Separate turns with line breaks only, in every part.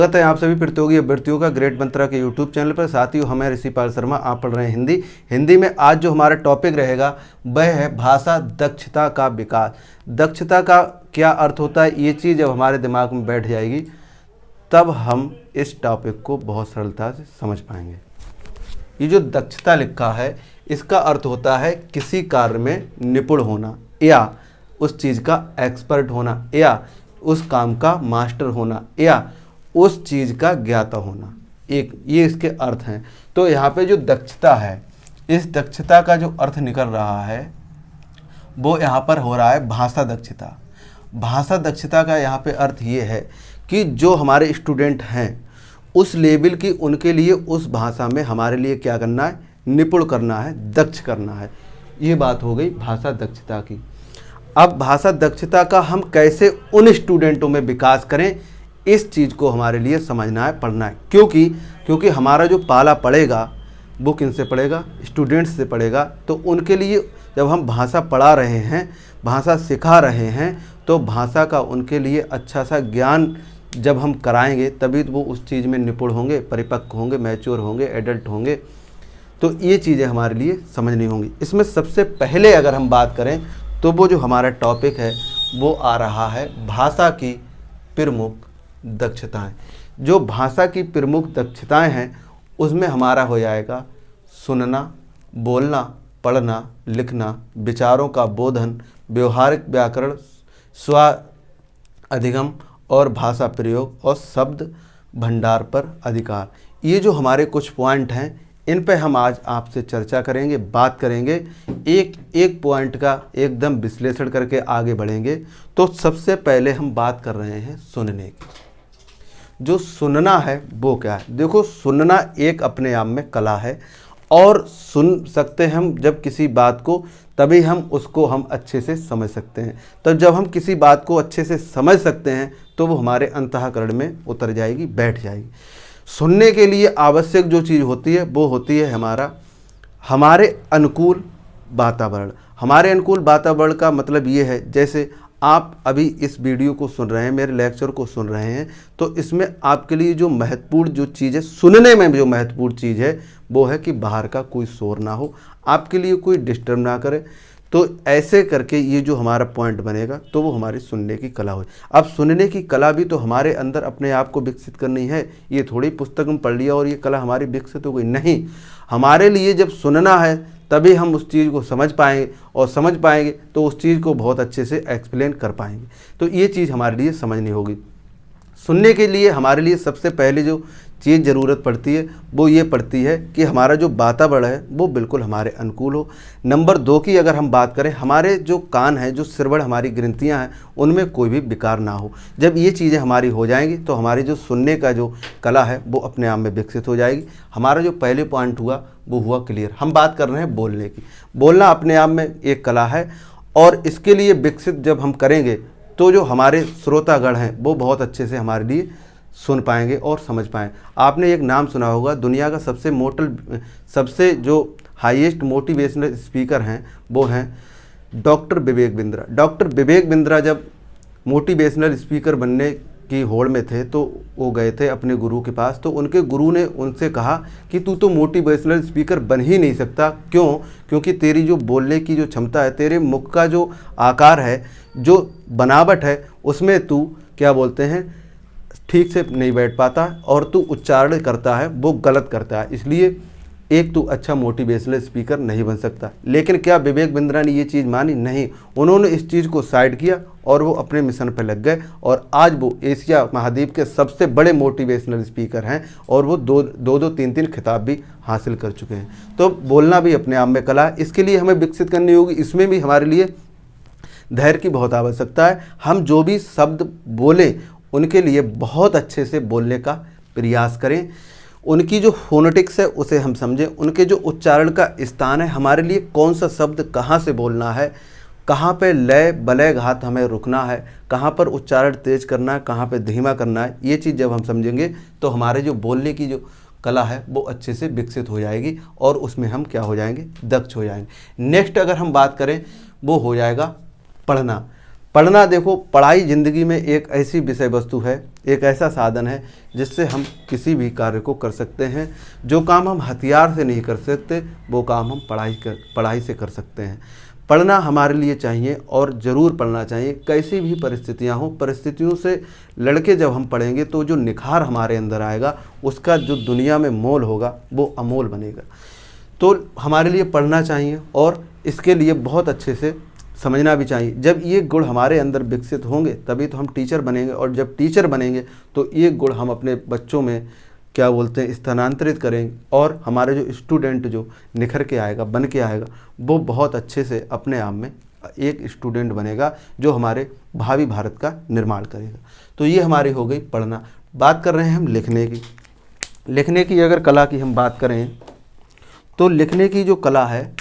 स्वागत है आप सभी प्रतियोगी अभ्यर्थियों का ग्रेड मंत्रा के यूट्यूब चैनल पर। साथियों, हमें ऋषिपाल शर्मा, आप पढ़ रहे हैं हिंदी में आज जो हमारा टॉपिक रहेगा वह है भाषा दक्षता का विकास। दक्षता का क्या अर्थ होता है, ये चीज़ जब हमारे दिमाग में बैठ जाएगी तब हम इस टॉपिक को बहुत सरलता से समझ पाएंगे। ये जो दक्षता लिखा है इसका अर्थ होता है किसी कार्य में निपुण होना या उस चीज़ का एक्सपर्ट होना या उस काम का मास्टर होना या उस चीज़ का ज्ञाता होना। ये इसके अर्थ हैं। तो यहाँ पे जो दक्षता है, इस दक्षता का जो अर्थ निकल रहा है वो यहाँ पर हो रहा है भाषा दक्षता। भाषा दक्षता का यहाँ पे अर्थ ये है कि जो हमारे स्टूडेंट हैं उस लेवल की उनके लिए उस भाषा में हमारे लिए क्या करना है, निपुण करना है, दक्ष करना है। ये बात हो गई भाषा दक्षता की। अब भाषा दक्षता का हम कैसे उन स्टूडेंटों में विकास करें, इस चीज़ को हमारे लिए समझना है, पढ़ना है। क्योंकि हमारा जो पाला पड़ेगा वो किन से पड़ेगा, स्टूडेंट्स से पड़ेगा। तो उनके लिए जब हम भाषा पढ़ा रहे हैं, भाषा सिखा रहे हैं, तो भाषा का उनके लिए अच्छा सा ज्ञान जब हम कराएंगे तभी तो वो उस चीज़ में निपुण होंगे, परिपक्व होंगे, मैच्योर होंगे, एडल्ट होंगे। तो ये चीज़ें हमारे लिए समझनी होंगी। इसमें सबसे पहले अगर हम बात करें तो वो जो हमारा टॉपिक है वो आ रहा है भाषा की प्रमुख दक्षताएं। जो भाषा की प्रमुख दक्षताएं हैं उसमें हमारा हो जाएगा सुनना, बोलना, पढ़ना, लिखना, विचारों का बोधन, व्यवहारिक व्याकरण, स्व अधिगम और भाषा प्रयोग और शब्द भंडार पर अधिकार। ये जो हमारे कुछ पॉइंट हैं इन पे हम आज आपसे चर्चा करेंगे, बात करेंगे, एक एक पॉइंट का एकदम विश्लेषण करके आगे बढ़ेंगे। तो सबसे पहले हम बात कर रहे हैं सुनने की। जो सुनना है वो क्या है? देखो, सुनना एक अपने आप में कला है और सुन सकते हम जब किसी बात को, तभी हम उसको हम अच्छे से समझ सकते हैं। तो जब हम किसी बात को अच्छे से समझ सकते हैं तो वो हमारे अंतःकरण में उतर जाएगी, बैठ जाएगी। सुनने के लिए आवश्यक जो चीज़ होती है वो होती है हमारे अनुकूल वातावरण। हमारे अनुकूल वातावरण का मतलब ये है, जैसे आप अभी इस वीडियो को सुन रहे हैं, मेरे लेक्चर को सुन रहे हैं, तो इसमें आपके लिए जो महत्वपूर्ण जो चीज़ है, सुनने में जो महत्वपूर्ण चीज़ है वो है कि बाहर का कोई शोर ना हो, आपके लिए कोई डिस्टर्ब ना करे। तो ऐसे करके ये जो हमारा पॉइंट बनेगा तो वो हमारी सुनने की कला हो। अब सुनने की कला भी तो हमारे अंदर अपने आप को विकसित करनी है। ये थोड़ी पुस्तक में पढ़ लिया और ये कला हमारी विकसित हो गई, नहीं। हमारे लिए जब सुनना है तभी हम उस चीज़ को समझ पाएंगे और समझ पाएंगे तो उस चीज़ को बहुत अच्छे से एक्सप्लेन कर पाएंगे। तो ये चीज़ हमारे लिए समझनी होगी। सुनने के लिए हमारे लिए सबसे पहले जो चीज़ ज़रूरत पड़ती है वो ये पड़ती है कि हमारा जो वातावरण है वो बिल्कुल हमारे अनुकूल हो। नंबर 2 की अगर हम बात करें, हमारे जो कान हैं, जो श्रवण हमारी ग्रंथियां हैं, उनमें कोई भी विकार ना हो। जब ये चीज़ें हमारी हो जाएंगी तो हमारी जो सुनने का जो कला है वो अपने आप में विकसित हो जाएगी। हमारा जो पहले पॉइंट हुआ वो हुआ क्लियर। हम बात कर रहे हैं बोलने की। बोलना अपने आप में एक कला है और इसके लिए विकसित जब हम करेंगे तो जो हमारे श्रोतागण हैं वो बहुत अच्छे से हमारे लिए सुन पाएंगे और समझ पाएंगे। आपने एक नाम सुना होगा, दुनिया का सबसे जो हाईएस्ट मोटिवेशनल स्पीकर हैं वो हैं डॉक्टर विवेक बिंद्रा। डॉक्टर विवेक बिंद्रा जब मोटिवेशनल स्पीकर बनने की होड़ में थे तो वो गए थे अपने गुरु के पास। तो उनके गुरु ने उनसे कहा कि तू तो मोटिवेशनल स्पीकर बन ही नहीं सकता। क्यों? क्योंकि तेरी जो बोलने की जो क्षमता है, तेरे मुख का जो आकार है, जो बनावट है, उसमें तू क्या बोलते हैं ठीक से नहीं बैठ पाता और तू उच्चारण करता है वो गलत करता है, इसलिए एक तू अच्छा मोटिवेशनल स्पीकर नहीं बन सकता। लेकिन क्या विवेक बिंद्रा ने ये चीज़ मानी? नहीं। उन्होंने इस चीज़ को साइड किया और वो अपने मिशन पर लग गए और आज वो एशिया महाद्वीप के सबसे बड़े मोटिवेशनल स्पीकर हैं और वो दो 3 खिताब भी हासिल कर चुके हैं। तो बोलना भी अपने आप में कला है, इसके लिए हमें विकसित करनी होगी। इसमें भी हमारे लिए धैर्य की बहुत आवश्यकता है। हम जो भी शब्द बोलें उनके लिए बहुत अच्छे से बोलने का प्रयास करें। उनकी जो फोनेटिक्स है उसे हम समझें, उनके जो उच्चारण का स्थान है, हमारे लिए कौन सा शब्द कहाँ से बोलना है, कहाँ पे लय बलय घात हमें रुकना है, कहाँ पर उच्चारण तेज करना है, कहाँ पे धीमा करना है। ये चीज़ जब हम समझेंगे तो हमारे जो बोलने की जो कला है वो अच्छे से विकसित हो जाएगी और उसमें हम क्या हो जाएंगे, दक्ष हो जाएंगे। नेक्स्ट अगर हम बात करें वो हो जाएगा पढ़ना। पढ़ना, देखो, पढ़ाई ज़िंदगी में एक ऐसी विषय वस्तु है एक ऐसा साधन है जिससे हम किसी भी कार्य को कर सकते हैं। जो काम हम हथियार से नहीं कर सकते वो काम हम पढ़ाई से कर सकते हैं। पढ़ना हमारे लिए चाहिए और ज़रूर पढ़ना चाहिए, कैसी भी परिस्थितियां हो। परिस्थितियों से लड़के जब हम पढ़ेंगे तो जो निखार हमारे अंदर आएगा उसका जो दुनिया में मोल होगा वो अमोल बनेगा। तो हमारे लिए पढ़ना चाहिए और इसके लिए बहुत अच्छे से समझना भी चाहिए। जब ये गुण हमारे अंदर विकसित होंगे तभी तो हम टीचर बनेंगे, और जब टीचर बनेंगे तो ये गुण हम अपने बच्चों में क्या बोलते हैं स्थानांतरित करेंगे, और हमारे जो स्टूडेंट जो निखर के आएगा, बन के आएगा, वो बहुत अच्छे से अपने आप में एक स्टूडेंट बनेगा जो हमारे भावी भारत का निर्माण करेगा। तो ये हमारी हो गई पढ़ना। बात कर रहे हैं हम लिखने की। लिखने की अगर कला की हम बात करें तो लिखने की जो कला है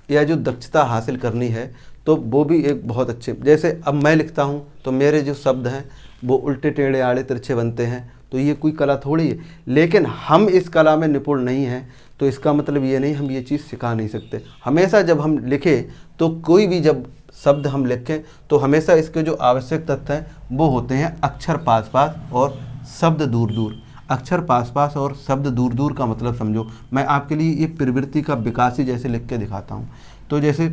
या जो दक्षता हासिल करनी है तो वो भी एक बहुत अच्छे, जैसे अब मैं लिखता हूँ तो मेरे जो शब्द हैं वो उल्टे टेढ़े आड़े तिरछे बनते हैं, तो ये कोई कला थोड़ी है। लेकिन हम इस कला में निपुण नहीं हैं तो इसका मतलब ये नहीं हम ये चीज़ सिखा नहीं सकते। हमेशा जब हम लिखें तो कोई भी जब शब्द हम लिखें तो हमेशा इसके जो आवश्यक तथ्य हैं वो होते हैं अक्षर पास पास और शब्द दूर दूर। अक्षर पास पास और शब्द दूर दूर का मतलब समझो, मैं आपके लिए ये प्रवृत्ति का विकास ही जैसे लिख के दिखाता हूँ। तो जैसे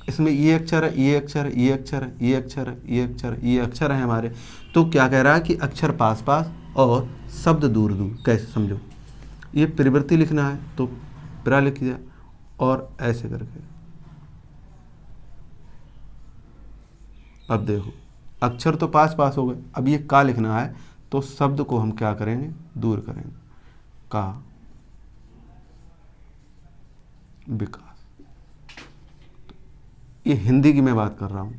इसमें ये अक्षर है, ये अक्षर है, ये अक्षर है, ये अक्षर है, ये अक्षर, ये अक्षर है हमारे। तो क्या कह रहा है कि अक्षर पास पास और शब्द दूर दूर। कैसे समझो, ये प्रवृत्ति लिखना है तो प्रा लिख दिया और ऐसे करके। अब देखो अक्षर तो पास पास हो गए, अब ये का लिखना है तो शब्द को हम क्या करेंगे, दूर करेंगे। का विकास। ये हिंदी की मैं बात कर रहा हूं।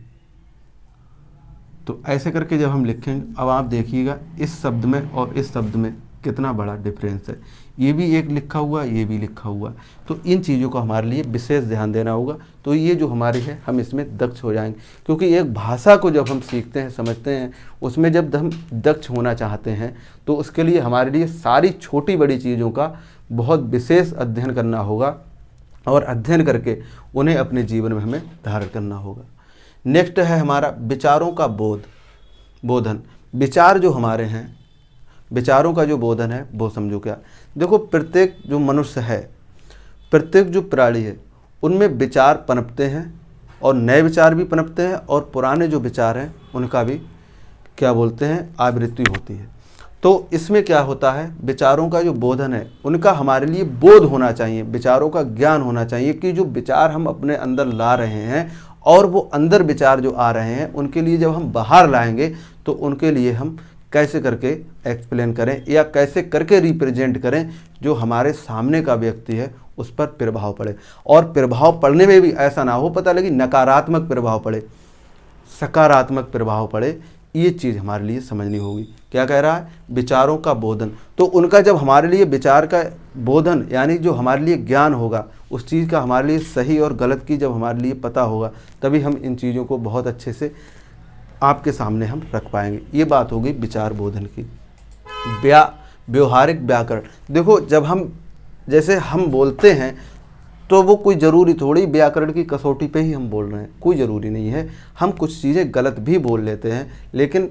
तो ऐसे करके जब हम लिखेंगे, अब आप देखिएगा इस शब्द में और इस शब्द में कितना बड़ा डिफरेंस है। ये भी एक लिखा हुआ, ये भी लिखा हुआ। तो इन चीज़ों को हमारे लिए विशेष ध्यान देना होगा। तो ये जो हमारी है हम इसमें दक्ष हो जाएंगे, क्योंकि एक भाषा को जब हम सीखते हैं, समझते हैं, उसमें जब हम दक्ष होना चाहते हैं तो उसके लिए हमारे लिए सारी छोटी बड़ी चीज़ों का बहुत विशेष अध्ययन करना होगा, और अध्ययन करके उन्हें अपने जीवन में हमें धारण करना होगा। नेक्स्ट है हमारा विचारों का बोधन। विचार जो हमारे हैं, विचारों का जो बोधन है वो समझो क्या। देखो प्रत्येक जो मनुष्य है, प्रत्येक जो प्राणी है, उनमें विचार पनपते हैं और नए विचार भी पनपते हैं, और पुराने जो विचार हैं उनका भी क्या बोलते हैं आवृत्ति होती है। तो इसमें क्या होता है, विचारों का जो बोधन है उनका हमारे लिए बोध होना चाहिए, विचारों का ज्ञान होना चाहिए कि जो विचार हम अपने अंदर ला रहे हैं और वो अंदर विचार जो आ रहे हैं उनके लिए जब हम बाहर लाएंगे तो उनके लिए हम कैसे करके एक्सप्लेन करें या कैसे करके रिप्रेजेंट करें, जो हमारे सामने का व्यक्ति है उस पर प्रभाव पड़े। और प्रभाव पड़ने में भी ऐसा ना हो पता लगे नकारात्मक प्रभाव पड़े, सकारात्मक प्रभाव पड़े। ये चीज़ हमारे लिए समझनी होगी। क्या कह रहा है, विचारों का बोधन। तो उनका जब हमारे लिए विचार का बोधन यानी जो हमारे लिए ज्ञान होगा, उस चीज़ का हमारे लिए सही और गलत की जब हमारे लिए पता होगा, तभी हम इन चीज़ों को बहुत अच्छे से आपके सामने हम रख पाएंगे। ये बात हो गई विचार बोधन की। व्यवहारिक व्याकरण। देखो जब हम जैसे हम बोलते हैं तो वो कोई ज़रूरी थोड़ी व्याकरण की कसौटी पे ही हम बोल रहे हैं, कोई ज़रूरी नहीं है। हम कुछ चीज़ें गलत भी बोल लेते हैं, लेकिन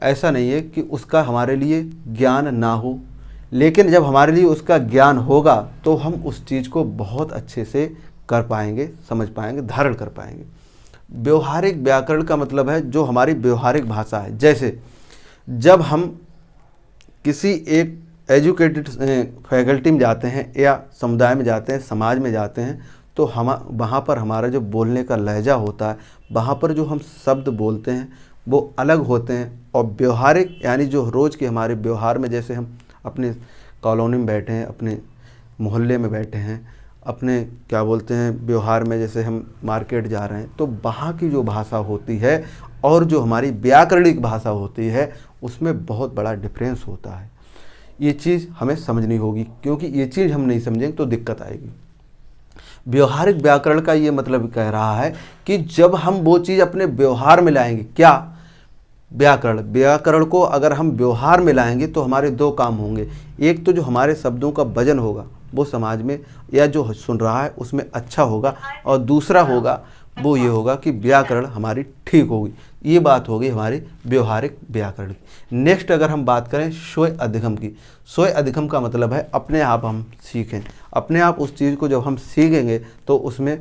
ऐसा नहीं है कि उसका हमारे लिए ज्ञान ना हो। लेकिन जब हमारे लिए उसका ज्ञान होगा तो हम उस चीज़ को बहुत अच्छे से कर पाएंगे, समझ पाएंगे, धारण कर पाएंगे। व्यवहारिक व्याकरण का मतलब है जो हमारी व्यवहारिक भाषा है। जैसे जब हम किसी एक एजुकेटेड फैकल्टी में जाते हैं या समुदाय में जाते हैं, समाज में जाते हैं, तो हम वहाँ पर हमारा जो बोलने का लहजा होता है, वहाँ पर जो हम शब्द बोलते हैं वो अलग होते हैं। और व्यवहारिक यानी जो रोज़ के हमारे व्यवहार में, जैसे हम अपने कॉलोनी में बैठे हैं, अपने मोहल्ले में बैठे हैं, अपने क्या बोलते हैं व्यवहार में, जैसे हम मार्केट जा रहे हैं, तो वहाँ की जो भाषा होती है और जो हमारी व्याकरणिक भाषा होती है उसमें बहुत बड़ा डिफरेंस होता है। ये चीज़ हमें समझनी होगी, क्योंकि ये चीज़ हम नहीं समझेंगे तो दिक्कत आएगी। व्यवहारिक व्याकरण का ये मतलब कह रहा है कि जब हम वो चीज़ अपने व्यवहार में लाएंगे, क्या व्याकरण को अगर हम व्यवहार में लाएंगे तो हमारे दो काम होंगे। एक तो जो हमारे शब्दों का वजन होगा वो समाज में या जो सुन रहा है उसमें अच्छा होगा, और दूसरा होगा वो ये होगा कि व्याकरण हमारी ठीक होगी। ये बात होगी हमारी व्यवहारिक व्याकरण की। नेक्स्ट अगर हम बात करें स्वय अधिगम की, स्वय अधिगम का मतलब है अपने आप हम सीखें। अपने आप उस चीज़ को जब हम सीखेंगे तो उसमें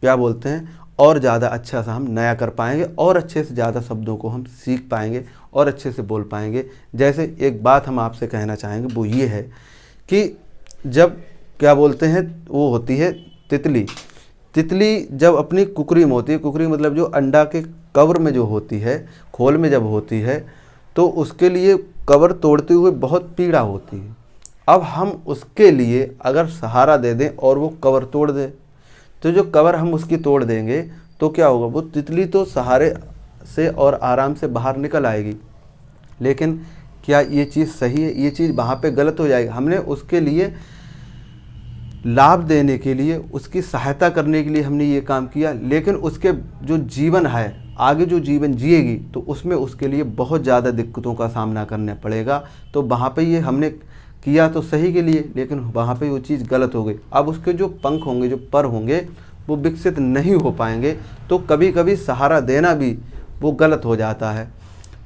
क्या बोलते हैं और ज़्यादा अच्छा सा हम नया कर पाएंगे और अच्छे से ज़्यादा शब्दों को हम सीख पाएंगे और अच्छे से बोल पाएंगे। जैसे एक बात हम आपसे कहना चाहेंगे वो ये है कि जब क्या बोलते हैं वो होती है तितली, तितली जब अपनी कुकरी में होती है, कुकरी मतलब जो अंडा के कवर में जो होती है, खोल में जब होती है तो उसके लिए कवर तोड़ते हुए बहुत पीड़ा होती है। अब हम उसके लिए अगर सहारा दे दें और वो कवर तोड़ दे तो जो कवर हम उसकी तोड़ देंगे तो क्या होगा, वो तितली तो सहारे से और आराम से बाहर निकल आएगी, लेकिन क्या ये चीज़ सही है? ये चीज़ वहाँ पे गलत हो जाएगी। हमने उसके लिए लाभ देने के लिए, उसकी सहायता करने के लिए हमने ये काम किया, लेकिन उसके जो जीवन है, आगे जो जीवन जिएगी तो उसमें उसके लिए बहुत ज़्यादा दिक्कतों का सामना करना पड़ेगा। तो वहाँ पे ये हमने किया तो सही के लिए, लेकिन वहाँ पे वो चीज़ गलत हो गई। अब उसके जो पंख होंगे, जो पर होंगे, वो विकसित नहीं हो पाएंगे, तो कभी कभी सहारा देना भी वो गलत हो जाता है।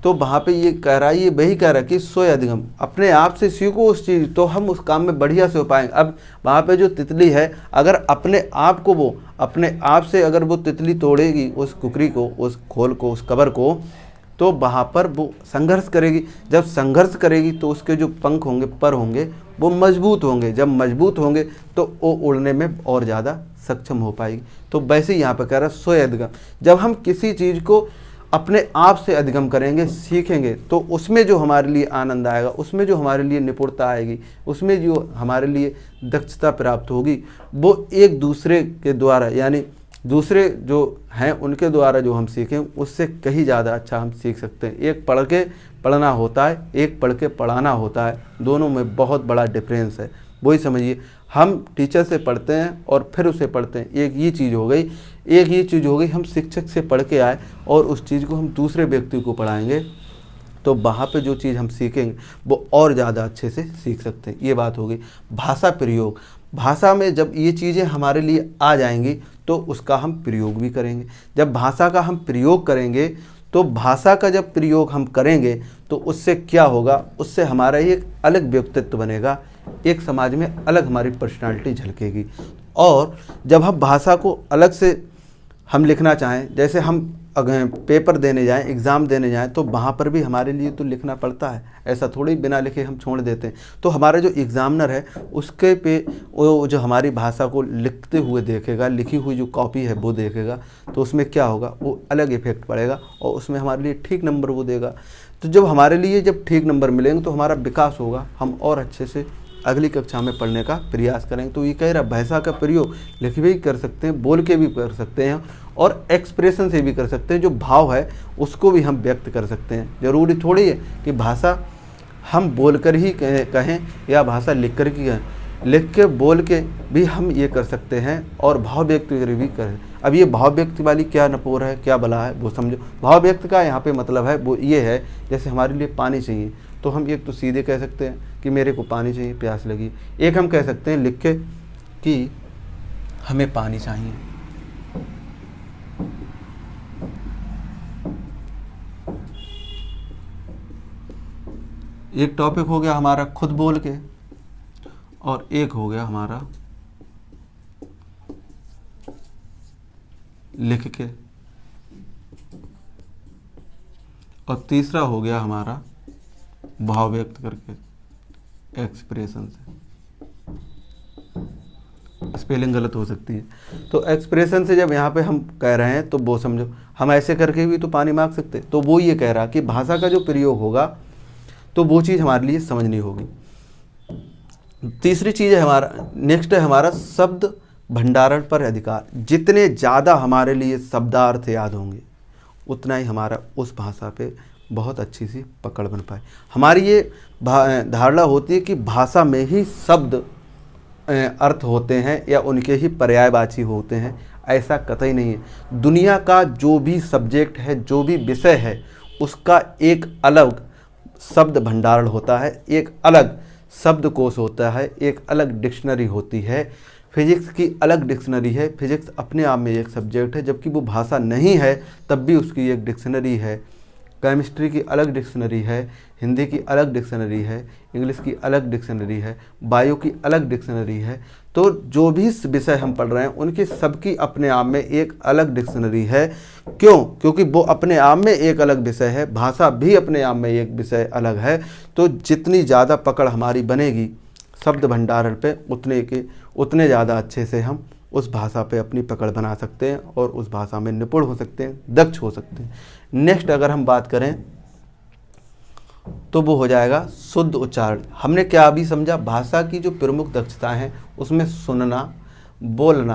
तो वहाँ पे ये कह रहा है, ये वही कह रहा है कि स्वय अधिगम, अपने आप से सीखो उस चीज़ तो हम उस काम में बढ़िया से हो पाएंगे। अब वहाँ पे जो तितली है, अगर अपने आप को वो अपने आप से अगर वो तितली तोड़ेगी उस कुकरी को, उस खोल को, उस कवर को, तो वहाँ पर वो संघर्ष करेगी। जब संघर्ष करेगी तो उसके जो पंख होंगे, पर होंगे, वो मजबूत होंगे। जब मजबूत होंगे तो वो उड़ने में और ज़्यादा सक्षम हो पाएगी। तो वैसे ही यहाँ पर कह रहा है स्वय अधिगम। जब हम किसी चीज़ को अपने आप से अधिगम करेंगे, सीखेंगे, तो उसमें जो हमारे लिए आनंद आएगा, उसमें जो हमारे लिए निपुणता आएगी, उसमें जो हमारे लिए दक्षता प्राप्त होगी, वो एक दूसरे के द्वारा, यानी दूसरे जो हैं उनके द्वारा जो हम सीखें उससे कहीं ज़्यादा अच्छा हम सीख सकते हैं। एक पढ़ के पढ़ना होता है, एक पढ़ के पढ़ाना होता है, दोनों में बहुत बड़ा डिफरेंस है। वही समझिए, हम टीचर से पढ़ते हैं और फिर उसे पढ़ते हैं, एक ये चीज़ हो गई। एक ये चीज़ हो गई, हम शिक्षक से पढ़ के आए और उस चीज़ को हम दूसरे व्यक्ति को पढ़ाएंगे, तो वहाँ पे जो चीज़ हम सीखेंगे वो और ज़्यादा अच्छे से सीख सकते हैं। ये बात हो गई। भाषा प्रयोग, भाषा में जब ये चीज़ें हमारे लिए आ जाएंगी तो उसका हम प्रयोग भी करेंगे। जब भाषा का हम प्रयोग करेंगे तो भाषा का जब प्रयोग हम करेंगे तो उससे क्या होगा, उससे हमारा एक अलग व्यक्तित्व बनेगा, एक समाज में अलग हमारी पर्सनालिटी झलकेगी। और जब हम भाषा को अलग से हम लिखना चाहें, जैसे हम अगर पेपर देने जाएं, एग्ज़ाम देने जाएं, तो वहाँ पर भी हमारे लिए तो लिखना पड़ता है, ऐसा थोड़ी बिना लिखे हम छोड़ देते हैं। तो हमारा जो एग्ज़ामिनर है उसके पे वो जो हमारी भाषा को लिखते हुए देखेगा, लिखी हुई जो कॉपी है वो देखेगा, तो उसमें क्या होगा, वो अलग इफेक्ट पड़ेगा और उसमें हमारे लिए ठीक नंबर वो देगा। तो जब हमारे लिए जब ठीक नंबर मिलेंगे तो हमारा विकास होगा, हम और अच्छे से अगली कक्षा में पढ़ने का प्रयास करेंगे। तो ये कह रहा भाषा का प्रयोग लिख भी कर सकते हैं, बोल के भी कर सकते हैं और एक्सप्रेशन से भी कर सकते हैं। जो भाव है उसको भी हम व्यक्त कर सकते हैं। ज़रूरी थोड़ी है कि भाषा हम बोल कर ही कहें या भाषा लिख कर ही कहें, लिख के बोल के भी हम ये कर सकते हैं और भाव व्यक्त कर भी करें। अब ये भाव व्यक्त वाली क्या नपोर है, क्या बला है, वो समझो। भाव व्यक्त का यहाँ पे मतलब है वो ये है, जैसे हमारे लिए पानी चाहिए तो हम एक तो सीधे कह सकते हैं कि मेरे को पानी चाहिए, प्यास लगी। एक हम कह सकते हैं लिख के कि हमें पानी चाहिए। एक टॉपिक हो गया हमारा खुद बोल के और एक हो गया हमारा लिख के और तीसरा हो गया हमारा भाव व्यक्त करके, एक्सप्रेशन से। स्पेलिंग गलत हो सकती है, तो एक्सप्रेशन से जब यहाँ पे हम कह रहे हैं तो वो समझो, हम ऐसे करके भी तो पानी मांग सकते। तो वो ये कह रहा कि भाषा का जो प्रयोग होगा तो वो चीज़ हमारे लिए समझनी होगी। तीसरी चीज़ है हमारा, नेक्स्ट है हमारा शब्द भंडारण पर अधिकार। जितने ज़्यादा हमारे लिए शब्दार्थ याद होंगे उतना ही हमारा उस भाषा पे बहुत अच्छी सी पकड़ बन पाए। हमारी ये धारणा होती है कि भाषा में ही शब्द अर्थ होते हैं या उनके ही पर्यायवाची होते हैं, ऐसा कतई नहीं है। दुनिया का जो भी सब्जेक्ट है, जो भी विषय है, उसका एक अलग शब्द भंडारण होता है, एक अलग शब्दकोश होता है, एक अलग डिक्शनरी होती है। फिजिक्स की अलग डिक्शनरी है। फिजिक्स अपने आप में एक सब्जेक्ट है, जबकि वो भाषा नहीं है तब भी उसकी एक डिक्शनरी है। केमिस्ट्री की अलग डिक्शनरी है, हिंदी की अलग डिक्शनरी है, इंग्लिश की अलग डिक्शनरी है, बायो की अलग डिक्शनरी है। तो जो भी विषय हम पढ़ रहे हैं उनकी सबकी अपने आप में एक अलग डिक्शनरी है। क्यों? क्योंकि वो अपने आप में एक अलग विषय है, भाषा भी अपने आप में एक विषय अलग है। तो जितनी ज़्यादा पकड़ हमारी बनेगी शब्द भंडारण पे, उतने ज़्यादा अच्छे से हम उस भाषा पे अपनी पकड़ बना सकते हैं और उस भाषा में निपुण हो सकते हैं, दक्ष हो सकते हैं। नेक्स्ट अगर हम बात करें तो वो हो जाएगा शुद्ध उच्चारण। हमने क्या अभी समझा? भाषा की जो प्रमुख दक्षताएं हैं उसमें सुनना, बोलना,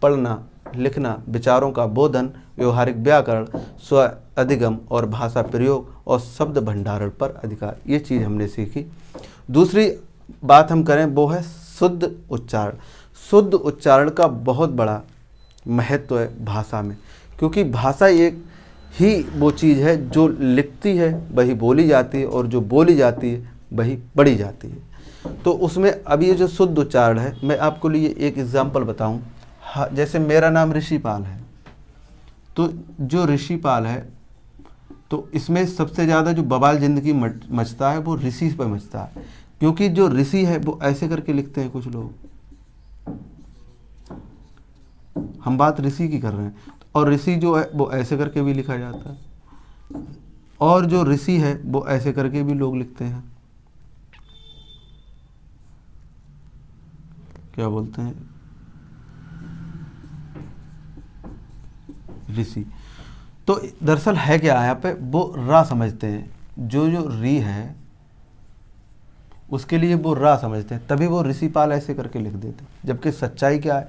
पढ़ना, लिखना, विचारों का बोधन, व्यवहारिक व्याकरण, स्व अधिगम और भाषा प्रयोग और शब्द भंडारण पर अधिकार, ये चीज़ हमने सीखी। दूसरी बात हम करें वो है शुद्ध उच्चारण। शुद्ध उच्चारण का बहुत बड़ा महत्व है भाषा में, क्योंकि भाषा एक ही वो चीज़ है जो लिखती है वही बोली जाती है और जो बोली जाती है वही पढ़ी जाती है। तो उसमें अब ये जो शुद्ध उच्चारण है, मैं आपको लिए एक एग्जांपल बताऊं। जैसे मेरा नाम ऋषिपाल है, तो जो ऋषिपाल है तो इसमें सबसे ज़्यादा जो बवाल ज़िंदगी मचता है वो ऋषि पर मचता है, क्योंकि जो ऋषि है वो ऐसे करके लिखते हैं कुछ लोग। हम बात ऋषि की कर रहे हैं, और ऋषि जो है वो ऐसे करके भी लिखा जाता है, और जो ऋषि है वो ऐसे करके भी लोग लिखते हैं। क्या बोलते हैं? ऋषि। तो दरअसल है क्या यहाँ पे, वो रा समझते हैं, जो री है उसके लिए वो रा समझते हैं, तभी वो ऋषिपाल ऐसे करके लिख देते हैं। जबकि सच्चाई क्या है,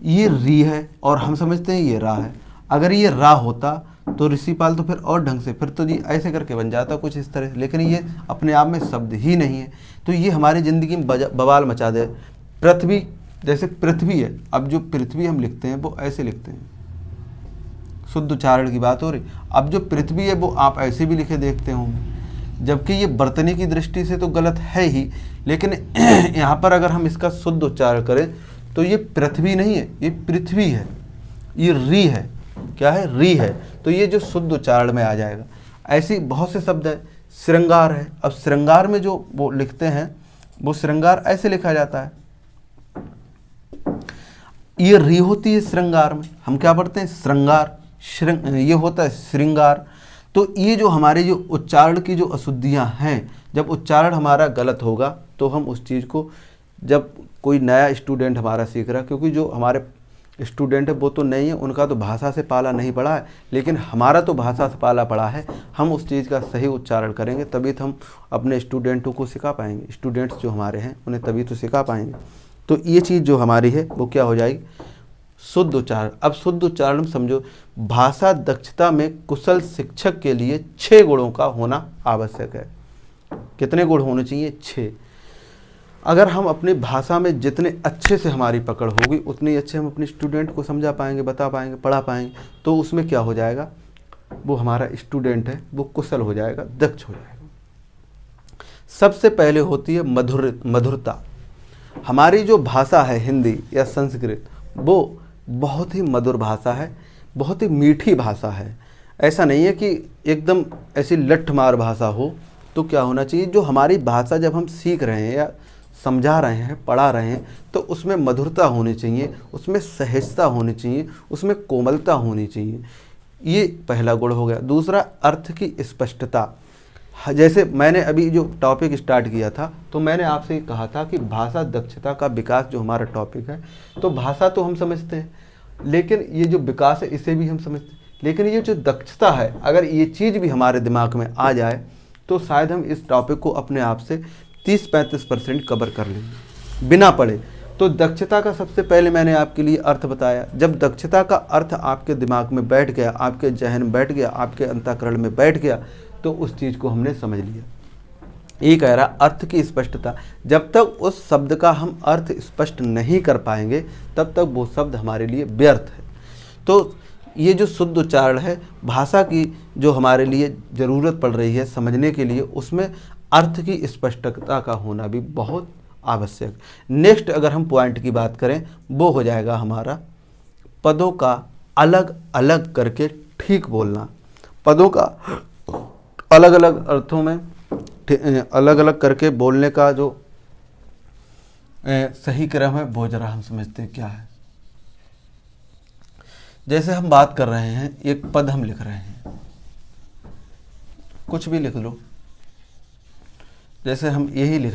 ये री है और हम समझते हैं ये रा है। अगर ये रा होता तो ऋषिपाल तो फिर और ढंग से, फिर तो जी ऐसे करके बन जाता कुछ इस तरह से, लेकिन ये अपने आप में शब्द ही नहीं है। तो ये हमारी ज़िंदगी में बवाल मचा दे। पृथ्वी, जैसे पृथ्वी है, अब जो पृथ्वी हम लिखते हैं वो ऐसे लिखते हैं, शुद्ध उच्चारण की बात हो रही। अब जो पृथ्वी है वो आप ऐसे भी लिखे देखते होंगे, जबकि ये बर्तनी की दृष्टि से तो गलत है ही, लेकिन यहाँ पर अगर हम इसका शुद्ध उच्चारण करें तो ये पृथ्वी नहीं है, ये पृथ्वी है, ये री है। क्या है? री है। तो ये जो शुद्ध उच्चारण में आ जाएगा। ऐसी बहुत से शब्द हैं। श्रृंगार है, अब श्रृंगार में जो वो लिखते हैं वो श्रृंगार ऐसे लिखा जाता है, ये री होती है श्रृंगार में। हम क्या पढ़ते हैं? श्रृंगार। ये होता है श्रृंगार। तो ये जो हमारे जो उच्चारण की जो अशुद्धियाँ हैं, जब उच्चारण हमारा गलत होगा तो हम उस चीज़ को, जब कोई नया स्टूडेंट हमारा सीख रहा है, क्योंकि जो हमारे स्टूडेंट है वो तो नहीं है, उनका तो भाषा से पाला नहीं पड़ा है, लेकिन हमारा तो भाषा से पाला पड़ा है। हम उस चीज़ का सही उच्चारण करेंगे तभी तो हम अपने स्टूडेंट्स को सिखा पाएंगे, स्टूडेंट्स जो हमारे हैं उन्हें तभी तो सिखा पाएंगे। तो ये चीज़ जो हमारी है वो क्या हो जाएगी? शुद्ध उच्चारण। अब शुद्ध उच्चारण समझो, भाषा दक्षता में कुशल शिक्षक के लिए 6 गुणों का होना आवश्यक है। कितने गुण होने चाहिए? 6। अगर हम अपनी भाषा में जितने अच्छे से हमारी पकड़ होगी उतनी अच्छे हम अपने स्टूडेंट को समझा पाएंगे, बता पाएंगे, पढ़ा पाएंगे। तो उसमें क्या हो जाएगा, वो हमारा स्टूडेंट है वो कुशल हो जाएगा, दक्ष हो जाएगा। सबसे पहले होती है मधुरता। हमारी जो भाषा है हिंदी या संस्कृत, वो बहुत ही मधुर भाषा है, बहुत ही मीठी भाषा है। ऐसा नहीं है कि एकदम ऐसी लठमार भाषा हो। तो क्या होना चाहिए, जो हमारी भाषा जब हम सीख रहे हैं या समझा रहे हैं, पढ़ा रहे हैं, तो उसमें मधुरता होनी चाहिए, उसमें सहजता होनी चाहिए, उसमें कोमलता होनी चाहिए। ये पहला गुण हो गया। दूसरा, अर्थ की स्पष्टता। जैसे मैंने अभी जो टॉपिक स्टार्ट किया था तो मैंने आपसे कहा था कि भाषा दक्षता का विकास जो हमारा टॉपिक है, तो भाषा तो हम समझते हैं, लेकिन ये जो विकास है इसे भी हम समझते हैं, लेकिन ये जो दक्षता है, अगर ये चीज़ भी हमारे दिमाग में आ जाए तो शायद हम इस टॉपिक को अपने आप से 30-35% कवर कर लेंगे बिना पढ़े। तो दक्षता का सबसे पहले मैंने आपके लिए अर्थ बताया। जब दक्षता का अर्थ आपके दिमाग में बैठ गया, आपके जहन में बैठ गया, आपके अंतःकरण में बैठ गया, तो उस चीज़ को हमने समझ लिया। ये कह रहा अर्थ की स्पष्टता। जब तक उस शब्द का हम अर्थ स्पष्ट नहीं कर पाएंगे तब तक वो शब्द हमारे लिए व्यर्थ है। तो ये जो शुद्ध उच्चारण है, भाषा की जो हमारे लिए ज़रूरत पड़ रही है समझने के लिए, उसमें अर्थ की स्पष्टता का होना भी बहुत आवश्यक। नेक्स्ट अगर हम पॉइंट की बात करें वो हो जाएगा हमारा पदों का अलग अलग करके ठीक बोलना। पदों का अलग अलग अर्थों में अलग अलग करके बोलने का जो सही क्रम है वो जरा हम समझते हैं क्या है। जैसे हम बात कर रहे हैं, एक पद हम लिख रहे हैं, कुछ भी लिख लो, जैसे हम यही लिख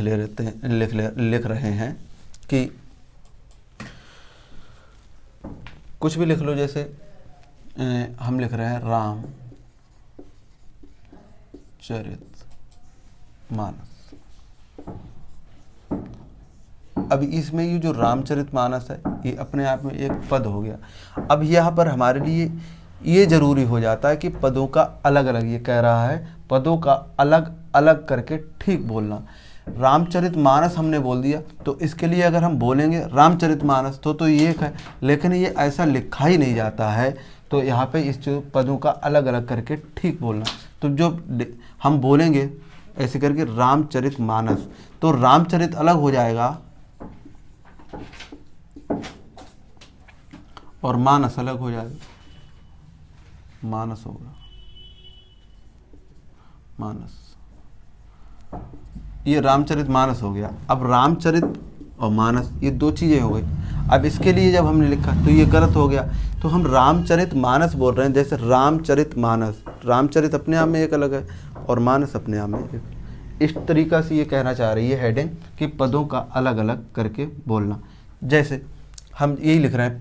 रहे हैं कि कुछ भी लिख लो, जैसे हम लिख रहे हैं राम चरित मानस। अब इसमें ये जो रामचरित मानस है ये अपने आप में एक पद हो गया। अब यहाँ पर हमारे लिए ये जरूरी हो जाता है कि पदों का अलग अलग, ये कह रहा है पदों का अलग अलग करके ठीक बोलना। रामचरित मानस हमने बोल दिया, तो इसके लिए अगर हम बोलेंगे रामचरित मानस तो ये एक है, लेकिन ये ऐसा लिखा ही नहीं जाता है। तो यहाँ पे इस जो पदों का अलग अलग करके ठीक बोलना, तो जो हम बोलेंगे ऐसे करके रामचरित मानस, तो रामचरित अलग हो जाएगा और मानस अलग हो जाएगा, मानस होगा मानस, ये रामचरित मानस हो गया। अब रामचरित और मानस ये दो चीज़ें हो गई। अब इसके लिए जब हमने लिखा तो ये गलत हो गया, तो हम रामचरित मानस बोल रहे हैं। जैसे रामचरित मानस, रामचरित अपने आप में एक अलग है और मानस अपने आप में एक। इस तरीक़ा से ये कहना चाह रही है हेडिंग कि पदों का अलग अलग करके बोलना। जैसे हम यही लिख रहे हैं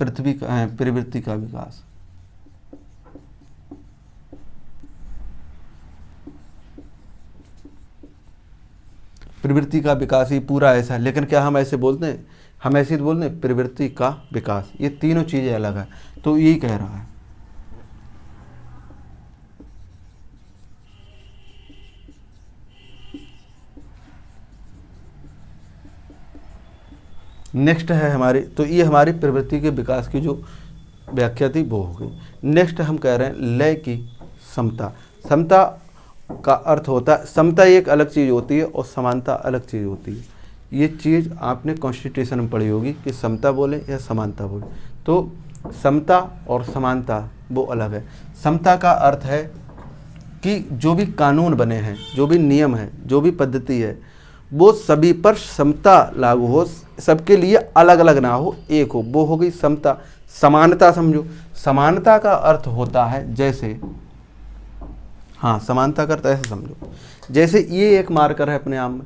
प्रवृत्ति का विकास, प्रवृत्ति का विकास ही पूरा ऐसा है, लेकिन क्या हम ऐसे बोलते हैं? हम ऐसे ही बोलते हैं प्रवृत्ति का विकास। ये तीनों चीज़ें अलग है, तो यही कह रहा है। नेक्स्ट है हमारी, तो ये हमारी प्रवृत्ति के विकास की जो व्याख्या थी वो हो गई। नेक्स्ट हम कह रहे हैं लय की समता। समता का अर्थ होता है, समता एक अलग चीज़ होती है और समानता अलग चीज़ होती है। ये चीज़ आपने कॉन्स्टिट्यूशन में पढ़ी होगी कि समता बोले या समानता बोले। तो समता और समानता वो अलग है। समता का अर्थ है कि जो भी कानून बने हैं, जो भी नियम है, जो भी पद्धति है, वो सभी पर समता लागू हो, सबके लिए अलग अलग ना हो, एक हो, वो हो गई समता। समानता समझो, समानता का अर्थ होता है जैसे, हाँ समानता का अर्थ ऐसे समझो, जैसे ये एक मार्कर है अपने आप में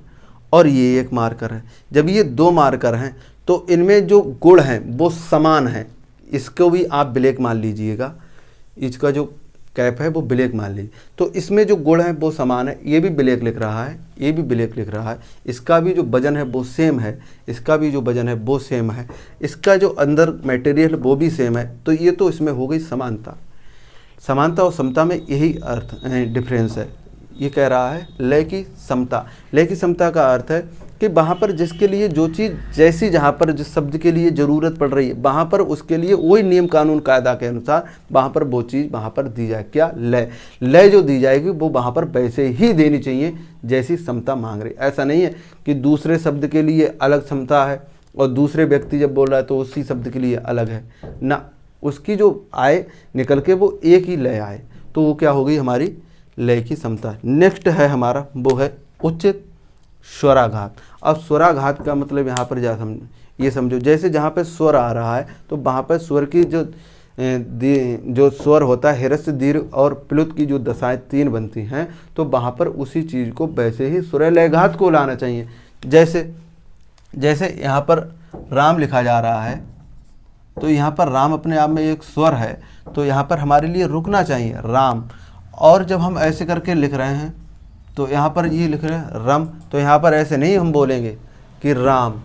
और ये एक मार्कर है। जब ये दो मार्कर हैं तो इनमें जो गुण हैं वो समान हैं। इसको भी आप ब्लैक मान लीजिएगा, इसका जो कैप है वो ब्लैक मान लीजिए, तो इसमें जो गुण है वो समान है। ये भी ब्लैक लिख रहा है, ये भी ब्लैक लिख रहा है, इसका भी जो वजन है वो सेम है, इसका भी जो वजन है वो सेम है, इसका जो अंदर मटेरियल वो भी सेम है। तो ये तो इसमें हो गई समानता। समानता और समता में यही अर्थ डिफरेंस है। ये कह रहा है लय की समता। लय की समता का अर्थ है कि वहाँ पर जिसके लिए जो चीज़ जैसी, जहाँ पर जिस शब्द के लिए ज़रूरत पड़ रही है, वहाँ पर उसके लिए वही नियम कानून कायदा के अनुसार वहाँ पर वो चीज़ वहाँ पर दी जाए। क्या? लय। लय जो दी जाएगी वो वहाँ पर वैसे ही देनी चाहिए जैसी समता मांग रही। ऐसा नहीं है कि दूसरे शब्द के लिए अलग समता है और दूसरे व्यक्ति जब बोल रहा है तो उसी शब्द के लिए अलग है ना, उसकी जो आए निकल के वो एक ही लय आए, तो वो क्या हो गई हमारी लय की समता। नेक्स्ट है हमारा वो है उचित स्वराघात। अब स्वराघात का मतलब यहाँ पर ये समझो, जैसे जहाँ पे स्वर आ रहा है तो वहाँ पर स्वर की जो स्वर होता है, हिरस्य दीर्घ और प्लुत की जो दशाएं तीन बनती हैं, तो वहाँ पर उसी चीज़ को वैसे ही स्वर लयघात को लाना चाहिए। जैसे यहाँ पर राम लिखा जा रहा है तो यहाँ पर राम अपने आप में एक स्वर है, तो यहाँ पर हमारे लिए रुकना चाहिए राम। और जब हम ऐसे करके लिख रहे हैं तो यहाँ पर ये लिख रहे हैं रम, तो यहाँ पर ऐसे नहीं हम बोलेंगे कि राम।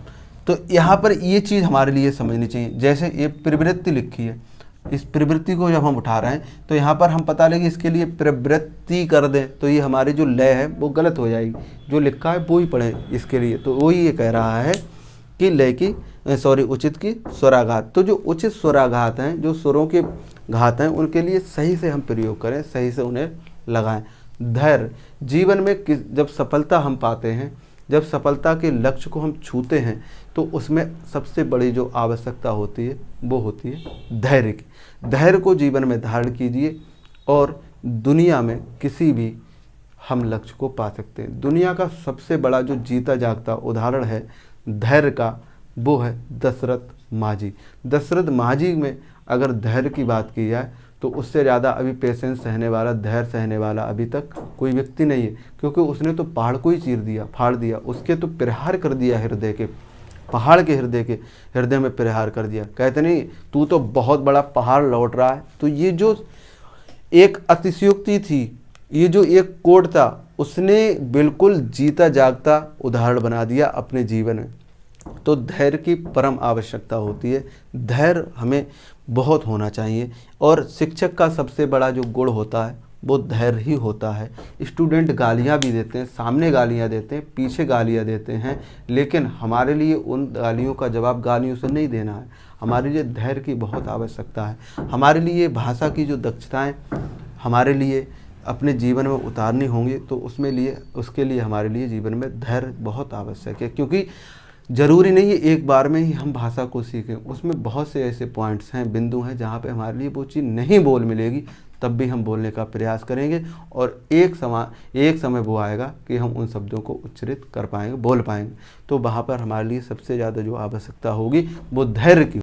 तो यहाँ पर ये चीज़ हमारे लिए समझनी चाहिए। जैसे ये प्रवृत्ति लिखी है, इस प्रवृत्ति को जब हम उठा रहे हैं तो यहाँ पर हम पता लगे इसके लिए प्रवृत्ति कर दें तो ये हमारी जो लय है वो गलत हो जाएगी। जो लिखा है वो ही पढ़ें इसके लिए। तो वही ये कह रहा है कि लय की उचित की स्वराघात। तो जो उचित स्वराघात हैं, जो स्वरों के घात हैं, उनके लिए सही से हम प्रयोग करें, सही से उन्हें लगाएं। धैर्य, जीवन में जब सफलता हम पाते हैं जब सफलता के लक्ष्य को हम छूते हैं तो उसमें सबसे बड़ी जो आवश्यकता होती है वो होती है धैर्य की। धैर्य को जीवन में धारण कीजिए और दुनिया में किसी भी हम लक्ष्य को पा सकते हैं। दुनिया का सबसे बड़ा जो जीता जागता उदाहरण है धैर्य का, वो है दशरथ माझी। दशरथ माझी में अगर धैर्य की बात की जाए तो उससे ज़्यादा अभी पेशेंस सहने वाला, धैर्य सहने वाला अभी तक कोई व्यक्ति नहीं है, क्योंकि उसने तो पहाड़ को ही चीर दिया, फाड़ दिया, उसके तो प्रहार कर दिया हृदय के, पहाड़ के हृदय में प्रहार कर दिया। कहते नहीं तू तो बहुत बड़ा पहाड़ लौट रहा है। तो ये जो एक अतिशयोक्ति थी, ये जो एक कोट था, उसने बिल्कुल जीता जागता उदाहरण बना दिया अपने जीवन में। तो धैर्य की परम आवश्यकता होती है, धैर्य हमें बहुत होना चाहिए। और शिक्षक का सबसे बड़ा जो गुण होता है वो धैर्य ही होता है। स्टूडेंट गालियाँ भी देते हैं, सामने गालियाँ देते हैं, पीछे गालियाँ देते हैं, लेकिन हमारे लिए उन गालियों का जवाब गालियों से नहीं देना है। हमारे लिए धैर्य की बहुत आवश्यकता है। हमारे लिए भाषा की जो दक्षताएँ हमारे लिए अपने जीवन में उतारनी होंगी, तो उसके लिए हमारे लिए जीवन में धैर्य बहुत आवश्यक है। क्योंकि ज़रूरी नहीं है एक बार में ही हम भाषा को सीखें, उसमें बहुत से ऐसे पॉइंट्स हैं, बिंदु हैं जहाँ पे हमारे लिए वो चीज़ नहीं बोल मिलेगी, तब भी हम बोलने का प्रयास करेंगे और एक समय वो आएगा कि हम उन शब्दों को उच्चारित कर पाएंगे, बोल पाएंगे। तो वहाँ पर हमारे लिए सबसे ज़्यादा जो आवश्यकता होगी वो धैर्य की